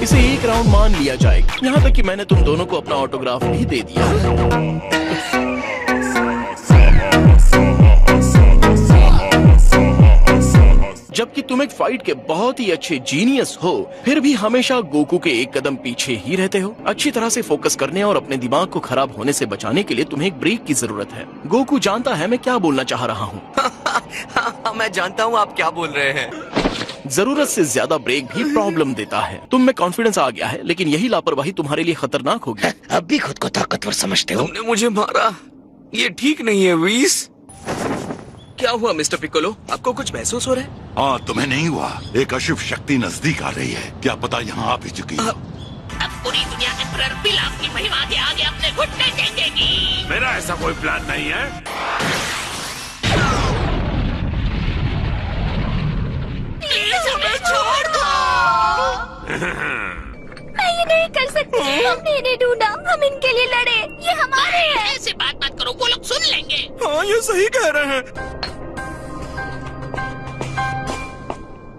इसे एक राउंड मान लिया जाएगा, यहाँ तक कि मैंने तुम दोनों को अपना ऑटोग्राफ भी दे दिया। जबकि तुम एक फाइट के बहुत ही अच्छे जीनियस हो, फिर भी हमेशा गोकू के एक कदम पीछे ही रहते हो। अच्छी तरह से फोकस करने और अपने दिमाग को खराब होने से बचाने के लिए तुम्हें एक ब्रेक की जरूरत है। गोकू जानता है मैं क्या बोलना चाह रहा हूँ। मैं जानता हूँ आप क्या बोल रहे हैं। जरूरत से ज्यादा ब्रेक भी प्रॉब्लम देता है। तुम में कॉन्फिडेंस आ गया है, लेकिन यही लापरवाही तुम्हारे लिए खतरनाक होगी। अब भी खुद को ताकतवर समझते हो? तुमने मुझे मारा, ये ठीक नहीं है वीस। क्या हुआ मिस्टर पिक्कोलो, आपको कुछ महसूस हो रहा है? हाँ, तुम्हें नहीं हुआ? एक अशुभ शक्ति नजदीक आ रही है, क्या पता यहाँ आ भी चुकी है। अब पूरी दुनिया एम्परर पिलाफ की महिमा के आगे अपने घुटने टेकेगी। मेरा ऐसा कोई प्लान नहीं है। प्लीज हमें छोड़ दो। मैं ये नहीं कर सकती। हमने इन्हें ढूंढा, हम इनके लिए लड़े, ये हमारे हैं। ऐसे बात मत करो, वो लोग सुन लेंगे। हाँ, ये सही कह रहे हैं।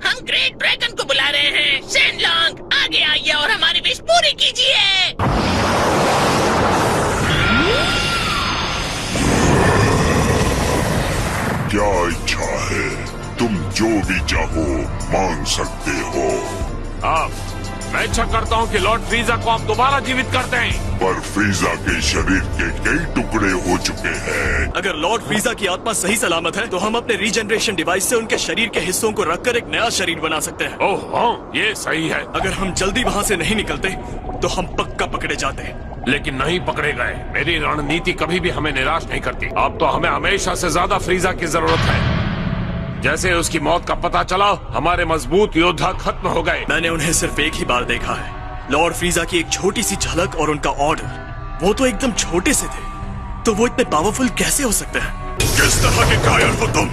हम ग्रेट ड्रैगन को बुला रहे हैं। शेनलॉन्ग, आगे आइए और हमारी विश पूरी कीजिए। क्या इच्छा है? तुम जो भी चाहो मांग सकते हो। अब मैं इच्छा करता हूँ कि लॉर्ड फ्रीजा को आप दोबारा जीवित कर दें। पर फ्रीजा के शरीर के कई टुकड़े हो चुके हैं। अगर लॉर्ड फ्रीजा की आत्मा सही सलामत है तो हम अपने रीजनरेशन डिवाइस से उनके शरीर के हिस्सों को रखकर एक नया शरीर बना सकते हैं। ओह हाँ, ये सही है। अगर हम जल्दी वहाँ से नहीं निकलते तो हम पक्का पकड़े जाते। लेकिन नहीं पकड़े गए। मेरी रणनीति कभी भी हमें निराश नहीं करती। अब तो हमें हमेशा से ज्यादा फ्रीजा की जरूरत है। जैसे उसकी मौत का पता चला, हमारे मजबूत योद्धा खत्म हो गए। मैंने उन्हें सिर्फ एक ही बार देखा है। लॉर्ड फ्रीजा की एक छोटी सी झलक और उनका ऑर्डर, वो तो एकदम छोटे से थे, तो वो इतने पावरफुल कैसे हो सकते हैं? किस तरह के कायर हो तुम?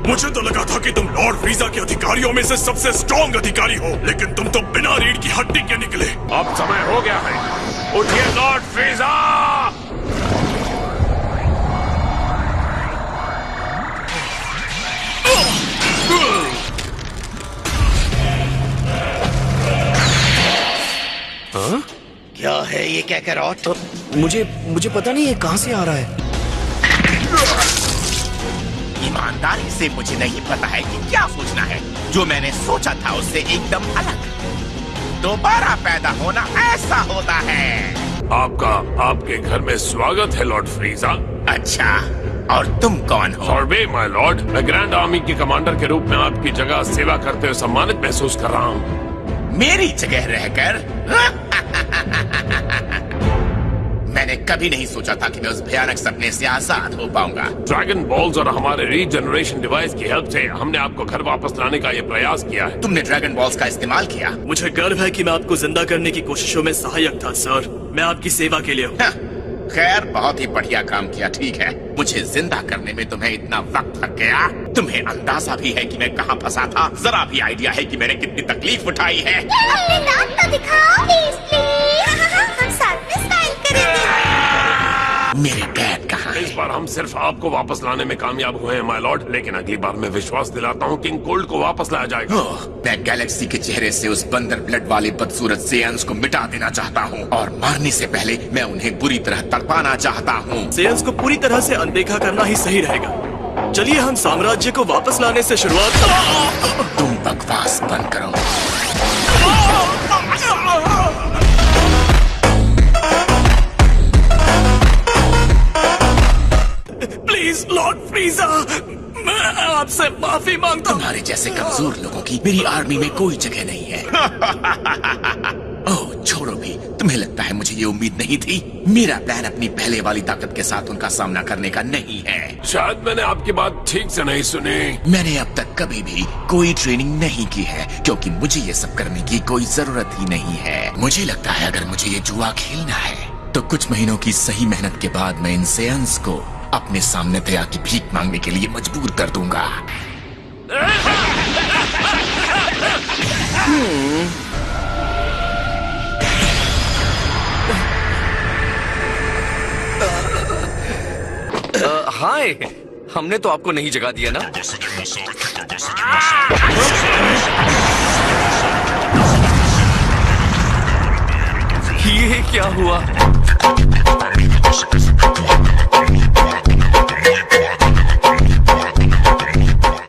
मुझे तो लगा था कि तुम लॉर्ड फ्रीजा के अधिकारियों में से सबसे स्ट्रॉन्ग अधिकारी हो, लेकिन तुम तो बिना रीढ़ की हड्डी के निकले। अब समय हो गया है, उठिए लॉर्ड फ्रीजा। क्या है ये कैकरॉट? मुझे पता नहीं है कहाँ से आ रहा है। ईमानदारी से मुझे नहीं पता है कि क्या सोचना है। जो मैंने सोचा था उससे एकदम अलग। दोबारा पैदा होना ऐसा होता है। आपके घर में स्वागत है लॉर्ड फ्रीजा। अच्छा, और तुम कौन हो? सॉर्बे माय लॉर्ड, मैं ग्रैंड आर्मी के कमांडर के रूप में आपकी जगह सेवा करते हुए सम्मानित महसूस कर रहा हूँ। मेरी जगह रहकर? मैंने कभी नहीं सोचा था कि मैं उस भयानक सपने से आजाद हो पाऊंगा। ड्रैगन बॉल्स और हमारे रीजनरेशन डिवाइस की हेल्प से हमने आपको घर वापस लाने का ये प्रयास किया है। तुमने ड्रैगन बॉल्स का इस्तेमाल किया? मुझे गर्व है कि मैं आपको जिंदा करने की कोशिशों में सहायक था सर। मैं आपकी सेवा के लिए हूँ। खैर, बहुत ही बढ़िया काम किया। ठीक है, मुझे जिंदा करने में तुम्हें इतना वक्त लग गया। तुम्हें अंदाजा भी है कि मैं कहाँ फंसा था? जरा भी आइडिया है कि मैंने कितनी तकलीफ उठाई है? अपने दांत तो दिखाओ प्लीज प्लीज। हम साथ में स्टाइल करेंगे। मेरे डैड कहाँ हैं? इस बार हम सिर्फ आपको वापस लाने में कामयाब हुए हैं माय लॉर्ड, लेकिन अगली बार मैं विश्वास दिलाता हूँ किंग कोल्ड को वापस लाया जाएगा। मैं गैलेक्सी के चेहरे से उस बंदर ब्लड वाले बदसूरत सेयंस को मिटा देना चाहता हूँ, और मारने से पहले मैं उन्हें बुरी तरह तड़पाना चाहता हूँ। सेयंस को पूरी तरह से अनदेखा करना ही सही रहेगा। चलिए हम साम्राज्य को वापस लाने से शुरुआत। तुम बकवास बंद करो। प्लीज लॉर्ड फ्रीजा, मैं आपसे माफी मांगता हूँ। तुम्हारे जैसे कमजोर लोगों की मेरी आर्मी में कोई जगह नहीं है। ओह, छोड़ो भी। तुम्हें लगता है मुझे ये उम्मीद नहीं थी? मेरा प्लान अपनी पहले वाली ताकत के साथ उनका सामना करने का नहीं है। शायद मैंने आपकी बात ठीक से नहीं सुनी। मैंने अब तक कभी भी कोई ट्रेनिंग नहीं की है, क्योंकि मुझे ये सब करने की कोई जरूरत ही नहीं है। मुझे लगता है अगर मुझे ये जुआ खेलना है तो कुछ महीनों की सही मेहनत के बाद मैं इन सेयंस को अपने सामने दया की भीख मांगने के लिए मजबूर कर दूंगा। हाय, हमने तो आपको नहीं जगा दिया ना? ये क्या हुआ?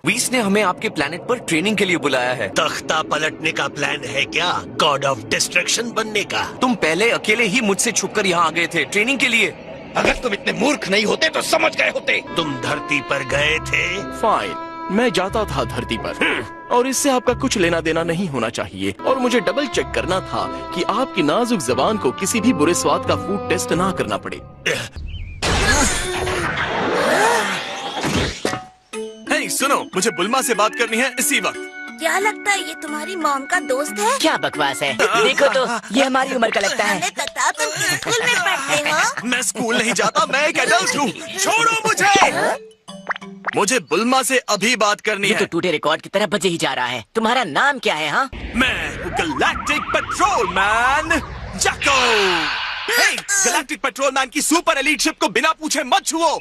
वीस ने हमें आपके प्लेनेट पर ट्रेनिंग के लिए बुलाया है। तख्ता पलटने का प्लान है क्या? गॉड ऑफ डिस्ट्रक्शन बनने का? तुम पहले अकेले ही मुझसे छुपकर यहाँ आ गए थे ट्रेनिंग के लिए। अगर तुम इतने मूर्ख नहीं होते तो समझ गए होते। तुम धरती पर गए थे। फाइन, मैं जाता था धरती पर और इससे आपका कुछ लेना देना नहीं होना चाहिए। और मुझे डबल चेक करना था कि आपकी नाजुक जबान को किसी भी बुरे स्वाद का फूड टेस्ट ना करना पड़े। हे सुनो, मुझे बुल्मा से बात करनी है इसी वक्त। क्या लगता है ये तुम्हारी मॉम का दोस्त है? क्या बकवास है, देखो तो ये हमारी उम्र का लगता है। हमें पता, तुम किस स्कूल में पढ़ते हो? मैं स्कूल नहीं जाता, मैं एक एडल्ट हूँ। छोड़ो मुझे बुल्मा से अभी बात करनी ये है। तो टूटे रिकॉर्ड की तरह बजे ही जा रहा है। तुम्हारा नाम क्या है? हाँ, मैं गैलेक्टिक पेट्रोलमैन जैको। गैलेक्टिक पेट्रोलमैन की सुपर एलीट शिप को बिना पूछे मत छुओ।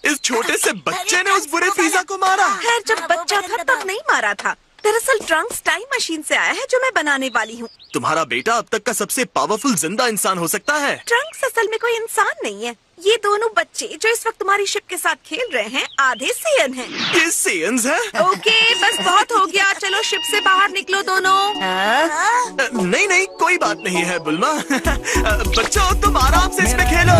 इस छोटे से बच्चे ने उस बुरे फ्रीजा को मारा। खैर, जब बच्चा था तब नहीं मारा था। दरअसल ट्रंक्स टाइम मशीन से आया है जो मैं बनाने वाली हूँ। तुम्हारा बेटा अब तक का सबसे पावरफुल जिंदा इंसान हो सकता है। ट्रंक्स असल में कोई इंसान नहीं है। ये दोनों बच्चे जो इस वक्त तुम्हारी शिप के साथ खेल रहे हैं आधे सेयन हैं। ये सेयन्स हैं? ओके, बस बहुत हो गया, चलो शिप से बाहर निकलो दोनों। नहीं नहीं, कोई बात नहीं है बुल्मा। बच्चों, तुम आराम से इसमें खेलो।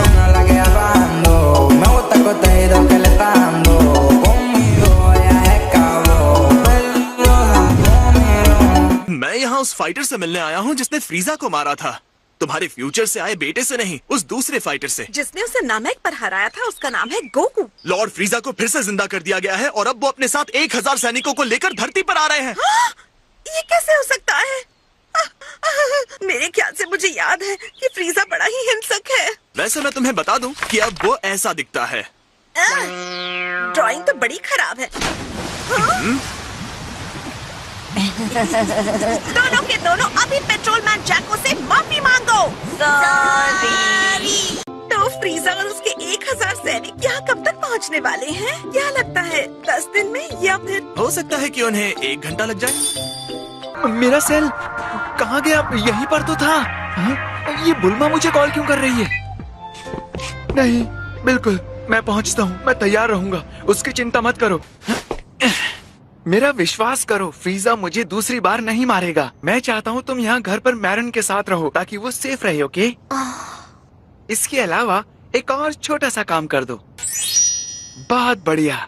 मैं यहाँ उस फाइटर से मिलने आया हूँ जिसने फ्रीजा को मारा था। तुम्हारे फ्यूचर से आए बेटे से नहीं, उस दूसरे फाइटर से जिसने उसे नामेक पर हराया था। उसका नाम है गोकू। लॉर्ड फ्रीजा को फिर से जिंदा कर दिया गया है और अब वो अपने साथ 1000 सैनिकों को लेकर धरती पर आ रहे हैं। ये कैसे हो सकता है? मेरे ख्याल से मुझे याद है कि फ्रीजा बड़ा ही हिंसक है। वैसे मैं तुम्हें बता दूं कि अब वो ऐसा दिखता है। ड्राइंग तो बड़ी खराब है। दोनों के दोनों अभी पेट्रोलमैन जैको से माफी मांगो। सॉरी। तो फ्रीजा और उसके 1000 सैनिक यहाँ कब तक पहुँचने वाले हैं? क्या लगता है 10 दिन में या फिर? हो सकता है कि उन्हें 1 घंटा लग जाए। मेरा सेल कहाँ गया? यहीं पर तो था। ये बुल्मा मुझे कॉल क्यों कर रही है? नहीं, बिल्कुल मैं पहुँचता हूँ। मैं तैयार रहूंगा, उसकी चिंता मत करो। मेरा विश्वास करो, फ्रीजा मुझे दूसरी बार नहीं मारेगा। मैं चाहता हूँ तुम यहाँ घर पर मैरन के साथ रहो ताकि वो सेफ रहे। ओके? इसके अलावा एक और छोटा सा काम कर दो। बहुत बढ़िया।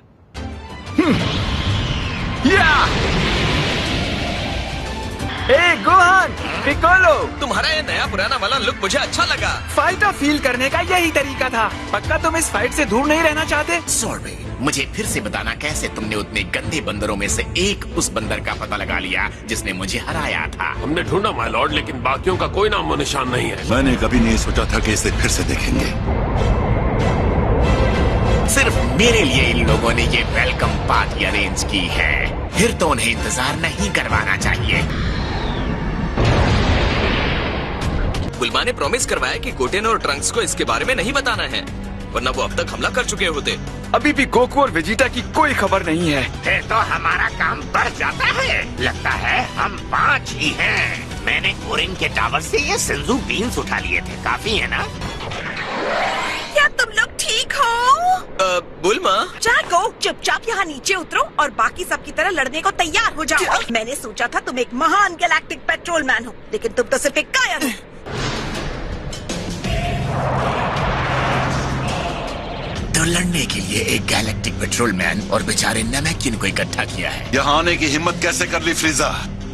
गोहान, पिकोलो, तुम्हारा ये नया पुराना वाला लुक मुझे अच्छा लगा। फाइटर फील करने का यही तरीका था। पक्का तुम इस फाइट से दूर नहीं रहना चाहते? सॉरी, मुझे फिर से बताना कैसे तुमने उतने गंदे बंदरों में से एक उस बंदर का पता लगा लिया जिसने मुझे हराया था? हमने ढूंढा माय लॉर्ड, लेकिन बाकियों का कोई नाम व निशान नहीं है। मैंने कभी नहीं सोचा था कि इसे फिर से देखेंगे। सिर्फ मेरे लिए इन लोगों ने ये वेलकम पार्टी अरेंज की है, फिर तो उन्हें इंतजार नहीं करवाना चाहिए। बुल्मा ने प्रॉमिस करवाया कि गोटेन और ट्रंक्स को इसके बारे में नहीं बताना है, वरना वो अब तक हमला कर चुके होते। अभी भी गोकू और वेजिटा की कोई खबर नहीं है। फिर तो हमारा काम बढ़ जाता है। लगता है हम 5 ही हैं। मैंने कोरिन के टावर से ये सिंजू बीन्स उठा लिए थे, काफी है ना? क्या तुम लोग ठीक हो? बुल्मा, जैको, चुपचाप यहाँ नीचे उतरो और बाकी सब की तरह लड़ने को तैयार हो जाओ। मैंने सोचा था तुम एक महान गैलेक्टिक पेट्रोलमैन हो, लेकिन तुम तो सिर्फ एक कायर हो। तो लड़ने के लिए एक गैलेक्टिक पेट्रोलमैन और बेचारे नमकीन को इकट्ठा किया है। यहाँ आने की हिम्मत कैसे कर ली फ्रीजा?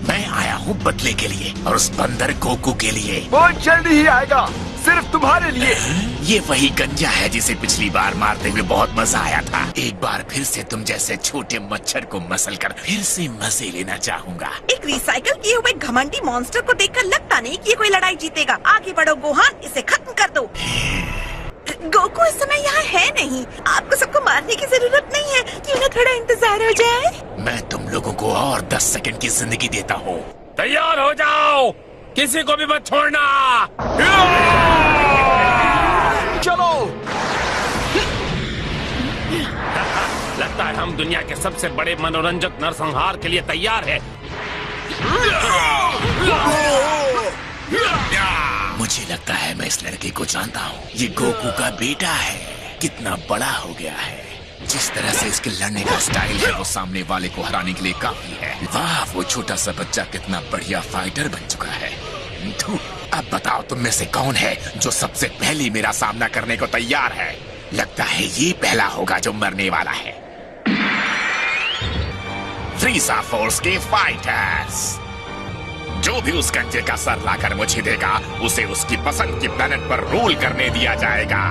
मैं आया हूँ बदले के लिए और उस बंदर गोकू के लिए। बहुत जल्दी ही आएगा, सिर्फ तुम्हारे लिए। ये वही गंजा है जिसे पिछली बार मारते हुए बहुत मजा आया था। एक बार फिर से तुम जैसे छोटे मच्छर को मसल कर फिर से मजे लेना चाहूंगा। एक रिसाइकल किए हुए घमंडी मॉन्स्टर को देखकर लगता नहीं कि ये कोई लड़ाई जीतेगा। आगे बढ़ो गोहान, इसे खत्म कर दो। गोकू इस समय यहाँ है नहीं। आपको सबको मारने की जरूरत नहीं है, क्यों ना थोड़ा इंतजार हो जाए। मैं तुम लोगों को और 10 सेकंड की जिंदगी देता हूँ। तैयार हो जाओ, किसी को भी मत छोड़ना। चलो। लगता है हम दुनिया के सबसे बड़े मनोरंजक नरसंहार के लिए तैयार है। जानता हूँ, ये गोकू का बेटा है। कितना बड़ा हो गया है। जिस तरह से इसके लड़ने का स्टाइल है वो सामने वाले को हराने के लिए काफी है। वाह, वो छोटा सा बच्चा कितना बढ़िया फाइटर बन चुका है। धू, अब बताओ तुम में से कौन है जो सबसे पहले मेरा सामना करने को तैयार है? लगता है ये पहला होगा जो मरने वाला है। फ्रीजा फोर्स के फाइटर्स, जो भी उस गंजे का सर लाकर मुझे देगा उसे उसकी पसंद की प्लेनेट पर रूल करने दिया जाएगा।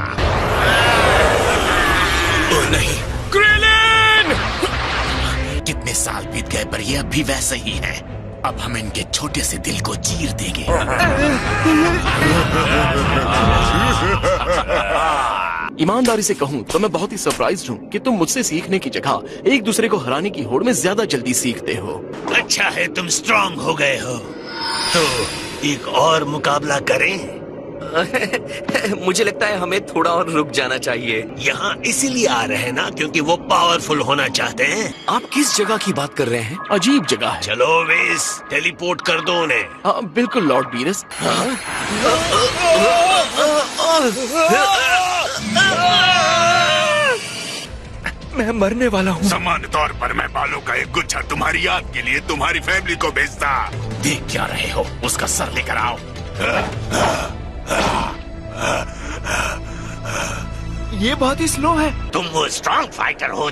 ओ नहीं, क्रिलिन! कितने साल बीत गए पर ये अब भी वैसे ही है। अब हम इनके छोटे से दिल को चीर देंगे। ईमानदारी से कहूँ तो मैं बहुत ही सरप्राइज्ड हूँ कि तुम मुझसे सीखने की जगह एक दूसरे को हराने की होड़ में ज्यादा जल्दी सीखते हो। अच्छा है तुम स्ट्रांग हो गए हो, तो एक और मुकाबला करें? मुझे लगता है हमें थोड़ा और रुक जाना चाहिए। यहाँ इसीलिए आ रहे हैं ना क्योंकि वो पावरफुल होना चाहते हैं। आप किस जगह की बात कर रहे हैं? अजीब जगह है। चलो वेस, टेलीपोर्ट कर दो उन्हें। बिल्कुल लॉर्ड बीरस। मैं मरने वाला हूँ। सामान्य तौर पर मैं बालों का एक गुच्छा तुम्हारी याद के लिए तुम्हारी फैमिली को भेजता। देख क्या रहे हो, उसका सर लेकर आओ। ये बहुत ही स्लो है। तुम वो स्ट्रांग फाइटर हो